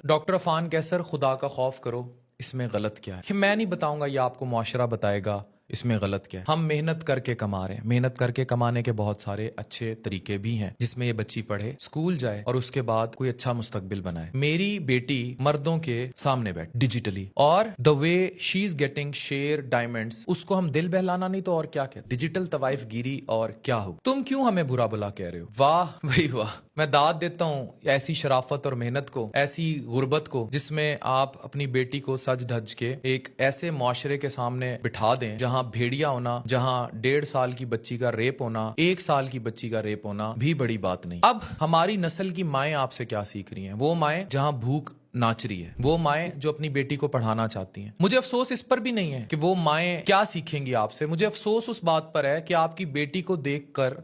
Doctor Affan कैसर, खुदा का खौफ करो, इसमें गलत क्या है? मैं नहीं बताऊंगा, ये आपको मुआशरा बताएगा इसमें गलत क्या है। हम मेहनत करके कमा रहे हैं, मेहनत करके कमाने के बहुत सारे अच्छे तरीके भी हैं जिसमें ये बच्ची पढ़े, स्कूल जाए और उसके बाद कोई अच्छा मुस्तकबिल बनाए। मेरी बेटी मर्दों के सामने बैठ डिजिटली, और the way she is getting share diamonds, उसको हम दिल बहलाना नहीं तो और क्या कहते, डिजिटल तवाइफ गिरी और क्या हो। तुम क्यों हमें बुरा भला कह रहे हो? वाह भाई वाह, मैं दाद देता हूँ ऐसी शराफत और मेहनत को, ऐसी गुर्बत को, जिसमें आप अपनी बेटी को सज धज के एक ऐसे मुआशरे के सामने बिठा दें जहां भेड़िया होना, जहां 1.5 साल की बच्ची का रेप होना, 1 साल की बच्ची का रेप होना भी बड़ी बात नहीं। अब हमारी नस्ल की माएं आपसे क्या सीख रही हैं? वो माएं जहां भूख नाच रही है, वो माएं जो अपनी बेटी को पढ़ाना चाहती हैं। मुझे अफसोस इस पर भी नहीं है कि वो माएं क्या सीखेंगी आपसे, मुझे अफसोस उस बात पर है कि आपकी बेटी को देखकर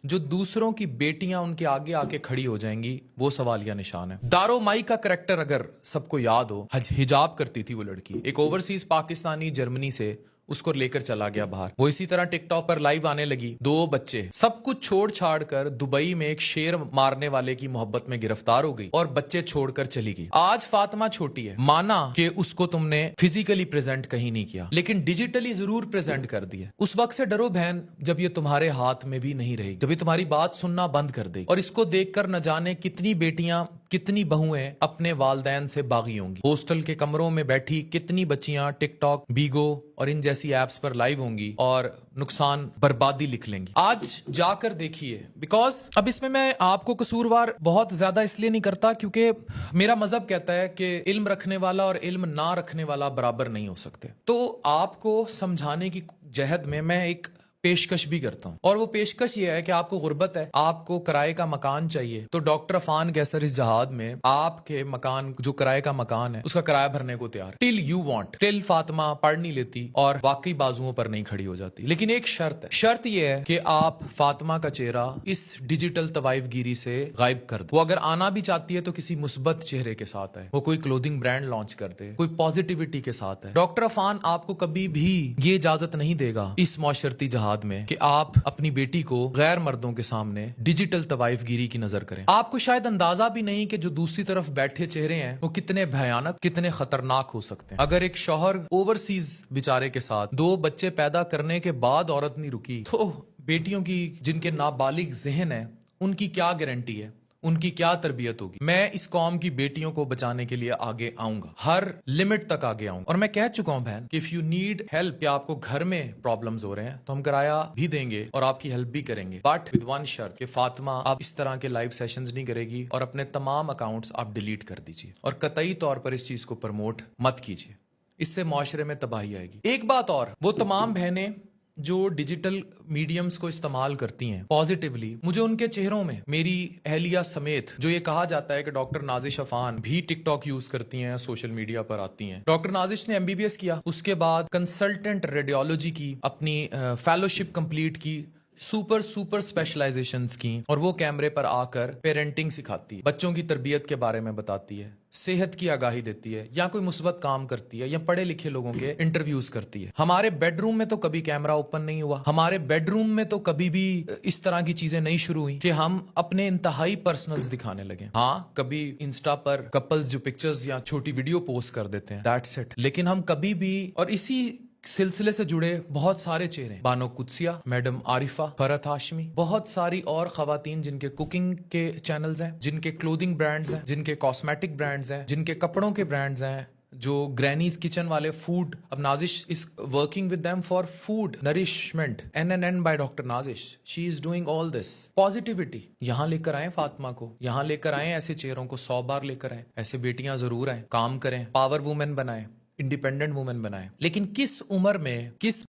जो दूसरों की बेटियां उनके आगे आके खड़ी हो जाएंगी, वो सवालिया निशान है। दारो माई का करैक्टर अगर सबको याद हो, हिजाब करती थी वो लड़की, एक ओवरसीज पाकिस्तानी जर्मनी से उसको लेकर चला गया बाहर। वो इसी तरह टिकटॉक पर लाइव आने लगी, 2 बच्चे, सब कुछ छोड़ छाड़ कर दुबई में एक शेर मारने वाले की मोहब्बत में गिरफ्तार हो गई और बच्चे छोड़कर चली गई। आज फातिमा छोटी है, माना कि उसको तुमने फिजिकली प्रेजेंट कहीं नहीं किया, लेकिन डिजिटली जरूर प्रेजेंट कर दिया। उस वक्त से डरो बहन, जब ये तुम्हारे हाथ में भी नहीं रहेगी, जब ये तुम्हारी बात सुनना बंद कर देगी। और इसको देखकर न जाने कितनी बेटियां, कितनी बहुएं अपने वालदैन से बागी होंगी। हॉस्टल के कमरों में बैठी कितनी बच्चियां टिकटॉक, बीगो और इन जैसी एप्स पर लाइव होंगी और नुकसान, बर्बादी लिख लेंगी। आज जाकर देखिए, बिकॉज अब इसमें मैं आपको कसूरवार बहुत ज्यादा इसलिए नहीं करता क्योंकि मेरा मजहब कहता है कि इल्म रखने वाला और इल्म ना रखने वाला बराबर नहीं हो सकते। तो आपको समझाने की जहद में मैं एक पेशकश भी करता हूं, और वो पेशकश ये है कि आपको गुर्बत है, आपको किराए का मकान चाहिए, तो डॉक्टर अफान कैसर इस जहाद में आपके मकान, जो किराए का मकान है, उसका किराया भरने को तैयार, till you want. Till Fatima पढ़ नहीं लेती और वाकई बाजुओं पर नहीं खड़ी हो जाती, लेकिन एक शर्त है, शर्त ये है कि आप फातिमा का चेहरा इस डिजिटल तवाइफ गिरी से गायब कर दो। वो अगर आना भी चाहती है तो किसी मुस्बत चेहरे के साथ है, वो कोई क्लोथिंग ब्रांड लॉन्च कर दे, कोई पॉजिटिविटी के साथ है। डॉक्टर अफान आपको कभी भी ये इजाजत नहीं देगा इस मुआशरती जहाद में कि आप अपनी बेटी को गैर मर्दों के सामने डिजिटल तवाइफ गिरी की नजर करें। आपको शायद अंदाजा भी नहीं कि जो दूसरी तरफ बैठे चेहरे हैं वो कितने भयानक, कितने खतरनाक हो सकते हैं। अगर एक शौहर ओवरसीज बेचारे के साथ 2 बच्चे पैदा करने के बाद औरत नहीं रुकी, तो बेटियों की, जिनके नाबालिग जहन है, उनकी क्या गारंटी है, उनकी क्या तरबियत होगी। मैं इस कौम की बेटियों को बचाने के लिए आगे आऊंगा, हर लिमिट तक आगे आऊंगा। और मैं कह चुका हूं बहन कि इफ यू नीड हेल्प, या आपको घर में प्रॉब्लम्स हो रहे हैं, तो हम किराया भी देंगे और आपकी हेल्प भी करेंगे, बट विद वन शर्त कि फातिमा आप इस तरह के लाइव सेशंस नहीं करेगी और अपने तमाम अकाउंट्स आप डिलीट कर दीजिए, और कतई तौर पर इस चीज को प्रमोट मत कीजिए, इससे मुआशरे में तबाही आएगी। एक बात और, वो तमाम बहनें जो डिजिटल मीडियम्स को इस्तेमाल करती हैं पॉजिटिवली, मुझे उनके चेहरों में, मेरी अहलिया समेत, जो ये कहा जाता है कि डॉक्टर नाजिश अफान भी टिकटॉक यूज करती हैं, सोशल मीडिया पर आती हैं। डॉक्टर नाजिश ने MBBS किया, उसके बाद कंसल्टेंट रेडियोलॉजी की, अपनी फेलोशिप कंप्लीट की, सुपर स्पेशलाइजेशंस की, और वो कैमरे पर आकर पेरेंटिंग सिखाती है, बच्चों की तरबियत के बारे में बताती है, सेहत की आगाही देती है, या कोई मुस्बत काम करती है, या पढ़े लिखे लोगों के इंटरव्यूज करती है। हमारे बेडरूम में तो कभी कैमरा ओपन नहीं हुआ, हमारे बेडरूम में तो कभी भी इस तरह की चीजें नहीं शुरू हुई कि हम अपने इंतहाई पर्सनल्स दिखाने लगे। हाँ, कभी इंस्टा पर कपल्स जो पिक्चर्स या छोटी वीडियो पोस्ट कर देते हैं, दैट्स इट। लेकिन हम कभी भी, और इसी सिलसिले से जुड़े बहुत सारे चेहरे, बानो कुदसिया, मैडम आरिफा, फरहत हाशमी, बहुत सारी और खवातीन जिनके कुकिंग के चैनल्स हैं, जिनके क्लोथिंग ब्रांड्स हैं, जिनके कॉस्मेटिक ब्रांड्स हैं, जिनके कपड़ों के ब्रांड्स हैं, जो ग्रैनीज किचन वाले फूड, अब Nazish is working with them for food nourishment, NNN by doctor Nazish, she is doing all this. Positivity यहां लेकर आए, फातिमा को यहां लेकर आए, ऐसे चेहरों को 100 बार लेकर आए, ऐसे बेटियां जरूर आए, काम करें, पावर वुमेन बनाए, इंडिपेंडेंट वुमेन बनाए, लेकिन किस उम्र में, किस